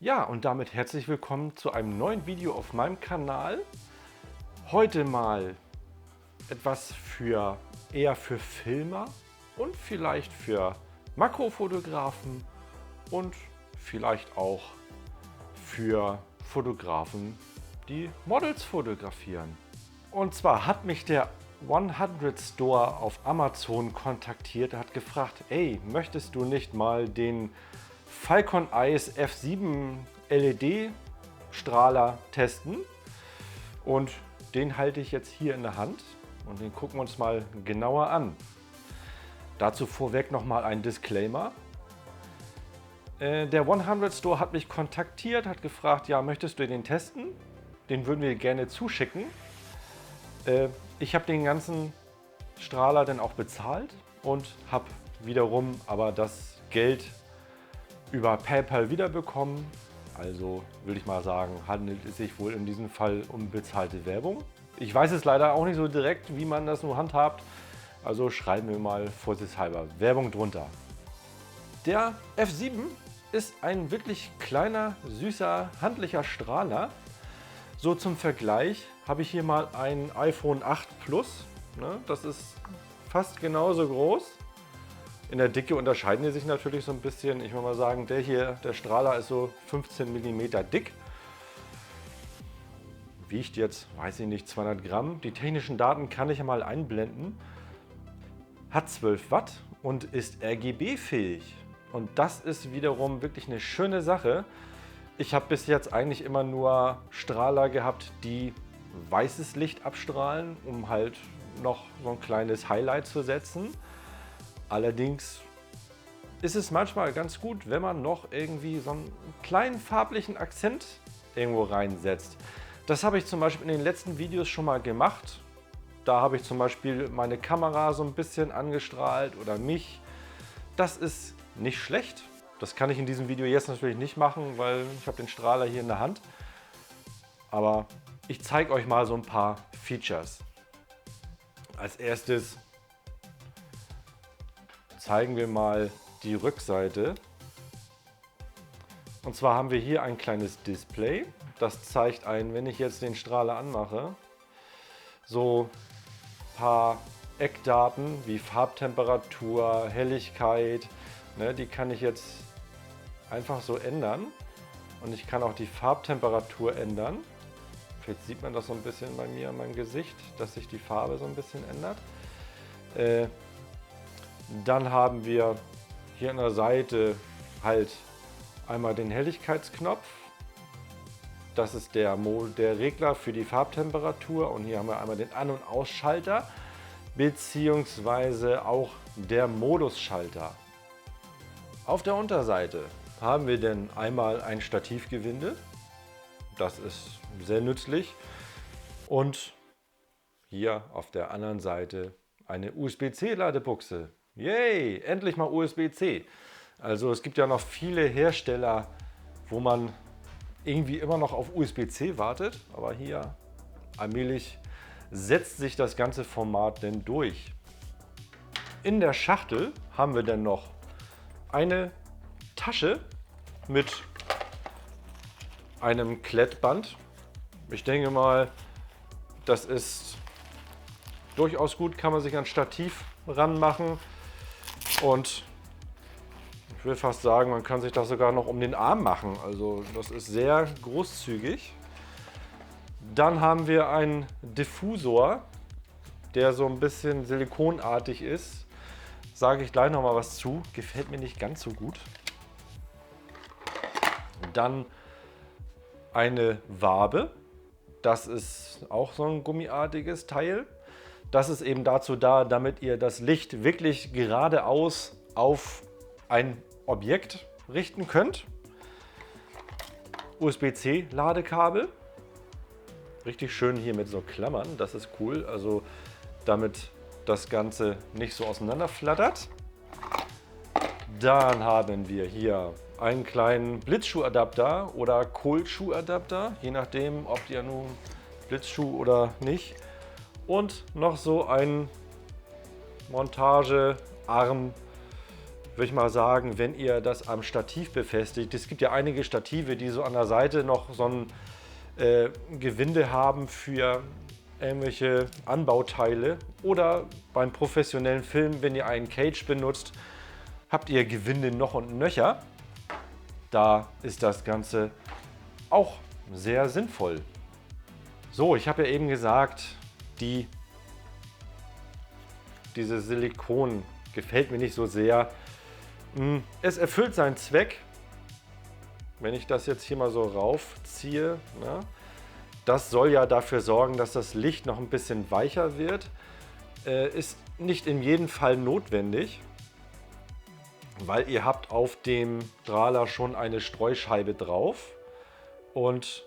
Ja, und damit herzlich willkommen zu einem neuen Video auf meinem Kanal. Heute mal etwas eher für Filmer und vielleicht für Makrofotografen und vielleicht auch für Fotografen, die Models fotografieren. Und zwar hat mich der 100 Store auf Amazon kontaktiert, hat gefragt, ey, möchtest du nicht mal den Falcon Eyes F7 LED Strahler testen? Und den halte ich jetzt hier in der Hand und den gucken wir uns mal genauer an. Dazu vorweg nochmal ein Disclaimer. Der 100 Store hat mich kontaktiert, hat gefragt, ja, möchtest du den testen? Den würden wir gerne zuschicken. Ich habe den ganzen Strahler dann auch bezahlt und habe wiederum aber das Geld über PayPal wiederbekommen. Also würde ich mal sagen, handelt es sich wohl in diesem Fall um bezahlte Werbung. Ich weiß es leider auch nicht so direkt, wie man das nur handhabt. Also schreiben wir mal vorsichtshalber Werbung drunter. Der F7 ist ein wirklich kleiner, süßer, handlicher Strahler. So zum Vergleich habe ich hier mal ein iPhone 8 Plus. Das ist fast genauso groß. In der Dicke unterscheiden die sich natürlich so ein bisschen. Ich würde mal sagen, der Strahler ist so 15 mm dick. Wiegt jetzt, weiß ich nicht, 200 Gramm. Die technischen Daten kann ich ja mal einblenden. Hat 12 Watt und ist RGB-fähig. Und das ist wiederum wirklich eine schöne Sache. Ich habe bis jetzt eigentlich immer nur Strahler gehabt, die weißes Licht abstrahlen, um halt noch so ein kleines Highlight zu setzen. Allerdings ist es manchmal ganz gut, wenn man noch irgendwie so einen kleinen farblichen Akzent irgendwo reinsetzt. Das habe ich zum Beispiel in den letzten Videos schon mal gemacht. Da habe ich zum Beispiel meine Kamera so ein bisschen angestrahlt oder mich. Das ist nicht schlecht. Das kann ich in diesem Video jetzt natürlich nicht machen, weil ich habe den Strahler hier in der Hand. Aber ich zeige euch mal so ein paar Features. Als erstes zeigen wir mal die Rückseite. Und zwar haben wir hier ein kleines Display. Das zeigt ein, wenn ich jetzt den Strahler anmache, so ein paar Eckdaten wie Farbtemperatur, Helligkeit. Die kann ich jetzt einfach so ändern. Und ich kann auch die Farbtemperatur ändern. Vielleicht sieht man das so ein bisschen bei mir an meinem Gesicht, dass sich die Farbe so ein bisschen ändert. Dann haben wir hier an der Seite halt einmal den Helligkeitsknopf. Das ist der Regler für die Farbtemperatur. Und hier haben wir einmal den An- und Ausschalter, beziehungsweise auch der Modusschalter. Auf der Unterseite haben wir dann einmal ein Stativgewinde. Das ist sehr nützlich. Und hier auf der anderen Seite eine USB-C-Ladebuchse. Yay, endlich mal USB-C. Also es gibt ja noch viele Hersteller, wo man irgendwie immer noch auf USB-C wartet. Aber hier allmählich setzt sich das ganze Format denn durch. In der Schachtel haben wir dann noch eine Tasche mit einem Klettband. Ich denke mal, das ist durchaus gut, kann man sich an Stativ ranmachen. Und ich will fast sagen, man kann sich das sogar noch um den Arm machen. Also das ist sehr großzügig. Dann haben wir einen Diffusor, der so ein bisschen silikonartig ist. Sage ich gleich noch mal was zu. Gefällt mir nicht ganz so gut. Dann eine Wabe. Das ist auch so ein gummiartiges Teil. Das ist eben dazu da, damit ihr das Licht wirklich geradeaus auf ein Objekt richten könnt. USB-C Ladekabel. Richtig schön hier mit so Klammern. Das ist cool. Also damit das Ganze nicht so auseinanderflattert. Dann haben wir hier einen kleinen Blitzschuhadapter oder Kohlschuhadapter, je nachdem, ob ihr nun Blitzschuh oder nicht. Und noch so einen Montagearm würde ich mal sagen, wenn ihr das am Stativ befestigt. Es gibt ja einige Stative, die so an der Seite noch so ein Gewinde haben für irgendwelche Anbauteile. Oder beim professionellen Film, wenn ihr einen Cage benutzt, habt ihr Gewinde noch und nöcher. Da ist das Ganze auch sehr sinnvoll. So, ich habe ja eben gesagt, diese Silikon gefällt mir nicht so sehr. Es erfüllt seinen Zweck. Wenn ich das jetzt hier mal so raufziehe, ne, das soll ja dafür sorgen, dass das Licht noch ein bisschen weicher wird. Ist nicht in jedem Fall notwendig, weil ihr habt auf dem Strahler schon eine Streuscheibe drauf. Und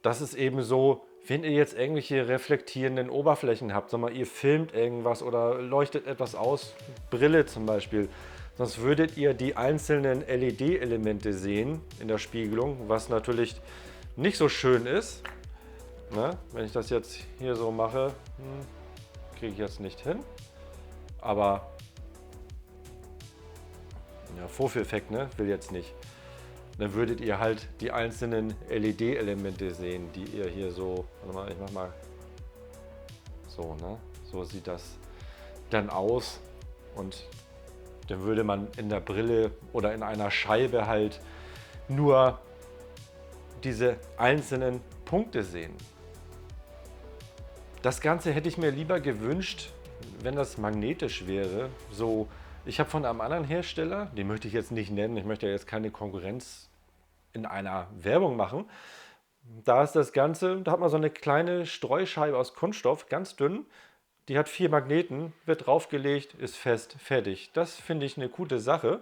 das ist eben so, wenn ihr jetzt irgendwelche reflektierenden Oberflächen habt, sag mal, ihr filmt irgendwas oder leuchtet etwas aus, Brille zum Beispiel, sonst würdet ihr die einzelnen LED-Elemente sehen in der Spiegelung, was natürlich nicht so schön ist. Ne? Wenn ich das jetzt hier so mache, kriege ich jetzt nicht hin. Aber ja, Vorführeffekt, ne? Will jetzt nicht. Dann würdet ihr halt die einzelnen LED-Elemente sehen, die ihr hier so, warte mal, ich mach mal so, ne? So sieht das dann aus. Und dann würde man in der Brille oder in einer Scheibe halt nur diese einzelnen Punkte sehen. Das Ganze hätte ich mir lieber gewünscht, wenn das magnetisch wäre. So, ich habe von einem anderen Hersteller, den möchte ich jetzt nicht nennen, ich möchte ja jetzt keine Konkurrenz in einer Werbung machen. Da ist das Ganze, da hat man so eine kleine Streuscheibe aus Kunststoff, ganz dünn. Die hat 4 Magneten, wird draufgelegt, ist fest, fertig. Das finde ich eine gute Sache.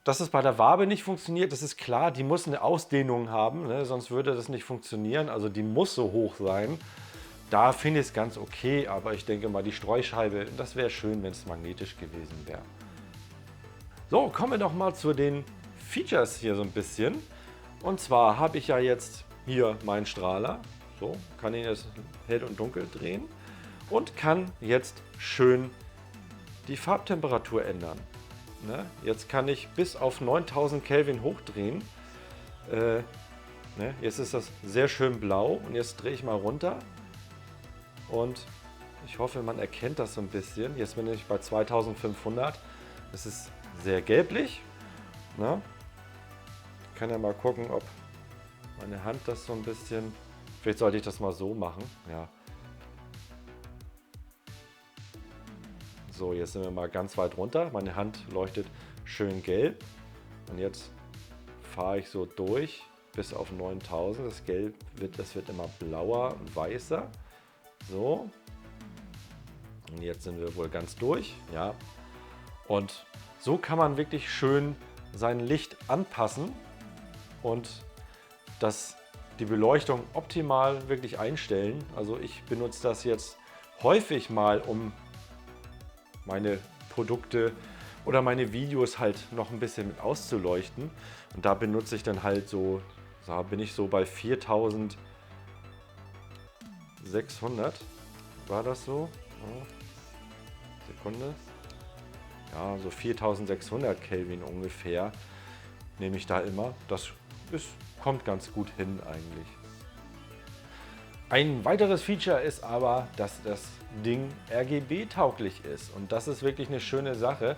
Dass es bei der Wabe nicht funktioniert, das ist klar. Die muss eine Ausdehnung haben, ne? Sonst würde das nicht funktionieren. Also die muss so hoch sein. Da finde ich es ganz okay, aber ich denke mal, die Streuscheibe, das wäre schön, wenn es magnetisch gewesen wäre. So, kommen wir doch mal zu den Features hier so ein bisschen. Und zwar habe ich ja jetzt hier meinen Strahler. So, kann ihn jetzt hell und dunkel drehen und kann jetzt schön die Farbtemperatur ändern. Ne? Jetzt kann ich bis auf 9000 Kelvin hochdrehen. Ne? Jetzt ist das sehr schön blau und jetzt drehe ich mal runter. Und ich hoffe, man erkennt das so ein bisschen. Jetzt bin ich bei 2500. Es ist sehr gelblich. Ne? Ich kann ja mal gucken, ob meine Hand das so ein bisschen... Vielleicht sollte ich das mal so machen. Ja. So, jetzt sind wir mal ganz weit runter. Meine Hand leuchtet schön gelb. Und jetzt fahre ich so durch bis auf 9000. Das Gelb wird immer blauer und weißer. So. Und jetzt sind wir wohl ganz durch. Ja. Und so kann man wirklich schön sein Licht anpassen und die Beleuchtung optimal wirklich einstellen. Also ich benutze das jetzt häufig mal, um meine Produkte oder meine Videos halt noch ein bisschen mit auszuleuchten. Und da benutze ich dann halt so, da bin ich so bei 4600. War das so? Ja. Sekunde. Ja, so 4600 Kelvin ungefähr nehme ich da immer. Das kommt ganz gut hin eigentlich. Ein weiteres Feature ist aber, dass das Ding RGB-tauglich ist. Und das ist wirklich eine schöne Sache.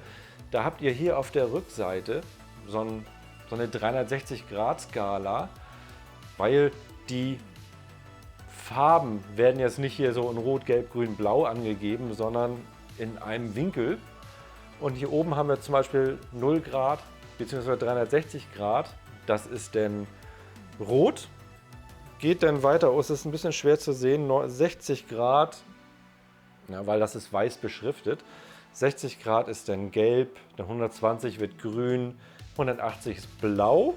Da habt ihr hier auf der Rückseite so eine 360-Grad-Skala, weil die Farben werden jetzt nicht hier so in Rot, Gelb, Grün, Blau angegeben, sondern in einem Winkel. Und hier oben haben wir zum Beispiel 0 Grad bzw. 360 Grad. Das ist dann Rot. Geht dann weiter, oh, es ist ein bisschen schwer zu sehen, 60 Grad, ja, weil das ist weiß beschriftet. 60 Grad ist dann gelb, dann 120 wird grün, 180 ist blau.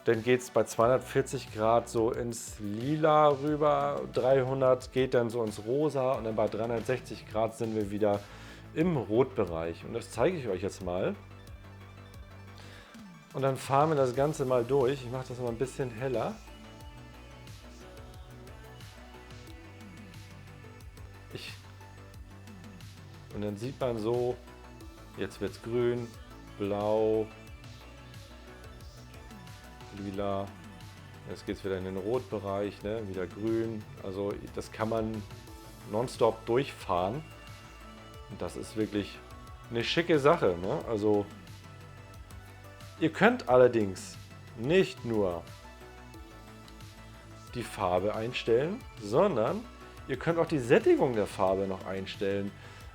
Dann geht es bei 240 Grad so ins Lila rüber, 300 geht dann so ins Rosa und dann bei 360 Grad sind wir wieder im Rotbereich. Und das zeige ich euch jetzt mal. Und dann fahren wir das Ganze mal durch. Ich mache das mal ein bisschen heller. Und dann sieht man so, Jetzt wird es grün, blau, lila. Jetzt geht es wieder in den Rotbereich, ne? Wieder grün. Also das kann man nonstop durchfahren. Und das ist wirklich eine schicke Sache. Ne? Also ihr könnt allerdings nicht nur die Farbe einstellen, sondern ihr könnt auch die Sättigung der Farbe noch einstellen.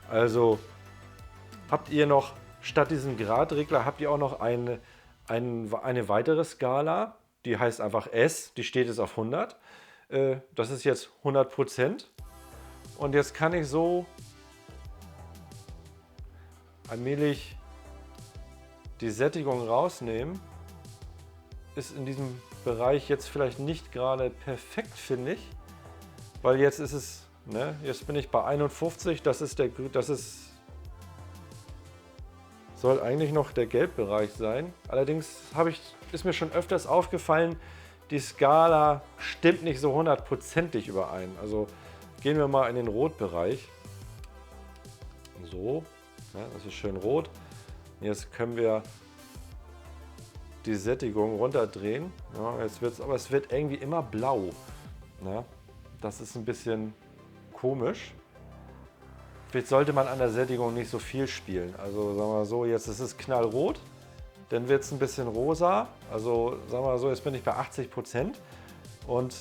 Also habt ihr noch, statt diesem Gradregler, habt ihr auch noch eine weitere Skala, die heißt einfach S, die steht jetzt auf 100. Das ist jetzt 100%. Und jetzt kann ich so allmählich die Sättigung rausnehmen. Ist in diesem Bereich jetzt vielleicht nicht gerade perfekt, finde ich. Weil jetzt ist es, ne, jetzt bin ich bei 51, soll eigentlich noch der Gelbbereich sein. Allerdings ist mir schon öfters aufgefallen, die Skala stimmt nicht so hundertprozentig überein. Also gehen wir mal in den Rotbereich. So, ja, das ist schön rot. Jetzt können wir die Sättigung runterdrehen. Ja, aber es wird irgendwie immer blau. Ja, das ist ein bisschen komisch. Vielleicht sollte man an der Sättigung nicht so viel spielen. Also sagen wir mal so, jetzt ist es knallrot, dann wird es ein bisschen rosa. Also sagen wir mal so, jetzt bin ich bei 80% und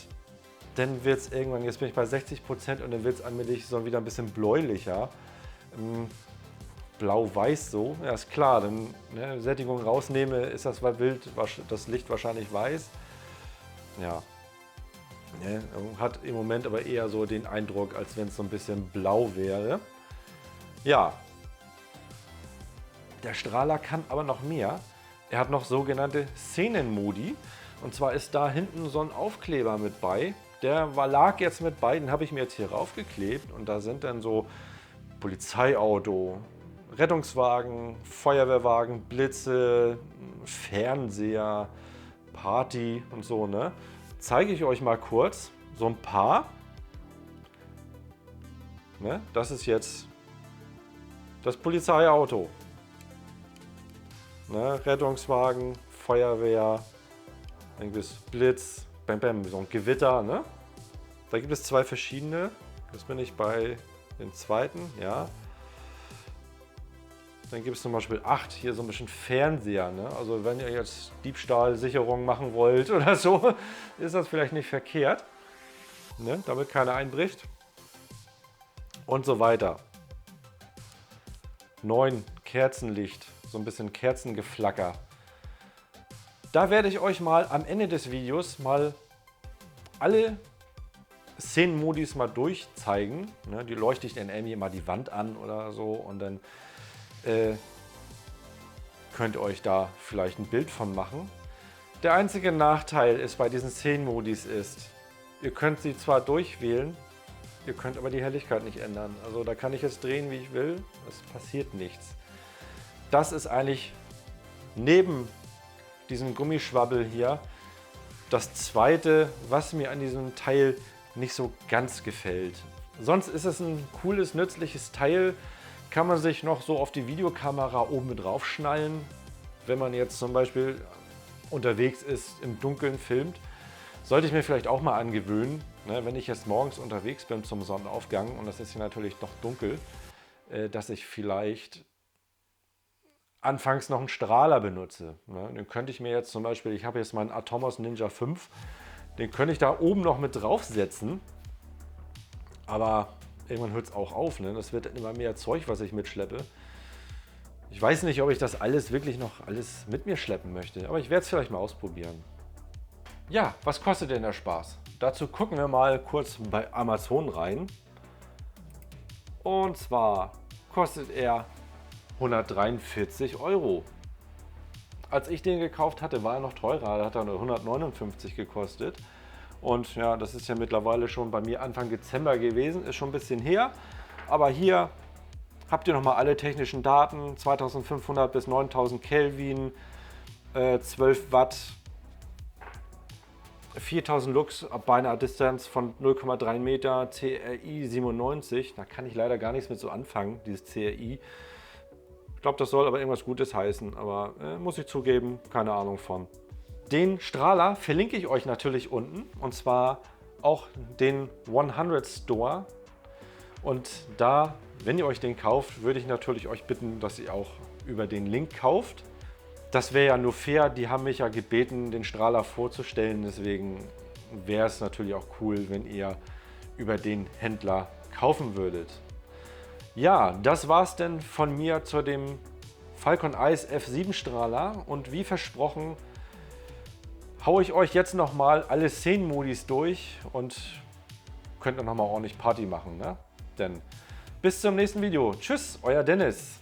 dann wird es irgendwann, jetzt bin ich bei 60% und dann wird es allmählich so wieder ein bisschen bläulicher. Blau-weiß so, ja ist klar, dann ne, Sättigung rausnehme, ist das das Licht wahrscheinlich weiß. Ja, ne, hat im Moment aber eher so den Eindruck, als wenn es so ein bisschen blau wäre. Ja, der Strahler kann aber noch mehr. Er hat noch sogenannte Szenenmodi. Und zwar ist da hinten so ein Aufkleber mit bei. Der lag jetzt mit bei, den habe ich mir jetzt hier raufgeklebt. Und da sind dann so Polizeiauto, Rettungswagen, Feuerwehrwagen, Blitze, Fernseher, Party und so. Ne? Zeige ich euch mal kurz so ein paar. Ne? Das ist jetzt das Polizeiauto. Ne? Rettungswagen, Feuerwehr, dann gibt es Blitz, bam, bam, so ein Gewitter. Ne? Da gibt es zwei verschiedene. Jetzt bin ich bei dem zweiten, ja. Dann gibt es zum Beispiel 8, hier so ein bisschen Fernseher. Ne? Also wenn ihr jetzt Diebstahlsicherung machen wollt oder so, ist das vielleicht nicht verkehrt, ne? Damit keiner einbricht. Und so weiter. 9, Kerzenlicht, so ein bisschen Kerzengeflacker. Da werde ich euch mal am Ende des Videos mal alle Szenenmodis mal durchzeigen. Ne? Die leuchte ich dann irgendwie mal die Wand an oder so und dann könnt ihr euch da vielleicht ein Bild von machen. Der einzige Nachteil ist bei diesen Szenenmodis ist, ihr könnt sie zwar durchwählen, ihr könnt aber die Helligkeit nicht ändern. Also da kann ich jetzt drehen, wie ich will, es passiert nichts. Das ist eigentlich neben diesem Gummischwabbel hier das zweite, was mir an diesem Teil nicht so ganz gefällt. Sonst ist es ein cooles, nützliches Teil. Kann man sich noch so auf die Videokamera oben mit drauf schnallen, wenn man jetzt zum Beispiel unterwegs ist, im Dunkeln filmt. Sollte ich mir vielleicht auch mal angewöhnen, ne, wenn ich jetzt morgens unterwegs bin zum Sonnenaufgang und das ist hier natürlich noch dunkel, dass ich vielleicht anfangs noch einen Strahler benutze. Ne. Den könnte ich mir jetzt zum Beispiel, ich habe jetzt meinen Atomos Ninja 5, den könnte ich da oben noch mit draufsetzen, aber irgendwann hört es auch auf. Ne. Das wird immer mehr Zeug, was ich mitschleppe. Ich weiß nicht, ob ich das alles wirklich noch alles mit mir schleppen möchte, aber ich werde es vielleicht mal ausprobieren. Ja, was kostet denn der Spaß? Dazu gucken wir mal kurz bei Amazon rein. Und zwar kostet er 143 €. Als ich den gekauft hatte, war er noch teurer. Da hat er nur 159 gekostet. Und ja, das ist ja mittlerweile schon bei mir Anfang Dezember gewesen. Ist schon ein bisschen her. Aber hier habt ihr nochmal alle technischen Daten. 2500 bis 9000 Kelvin, 12 Watt. 4000 Lux bei einer Distanz von 0,3 Meter, CRI 97. Da kann ich leider gar nichts mit so anfangen, dieses CRI. Ich glaube, das soll aber irgendwas Gutes heißen, aber muss ich zugeben, keine Ahnung von. Den Strahler verlinke ich euch natürlich unten, und zwar auch den 100 Store. Und da, wenn ihr euch den kauft, würde ich natürlich euch bitten, dass ihr auch über den Link kauft. Das wäre ja nur fair, die haben mich ja gebeten, den Strahler vorzustellen, deswegen wäre es natürlich auch cool, wenn ihr über den Händler kaufen würdet. Ja, das war es denn von mir zu dem Falcon Eyes F7 Strahler, und wie versprochen haue ich euch jetzt nochmal alle Szenenmodis durch und könnt dann nochmal ordentlich Party machen, ne? Denn bis zum nächsten Video. Tschüss, euer Dennis.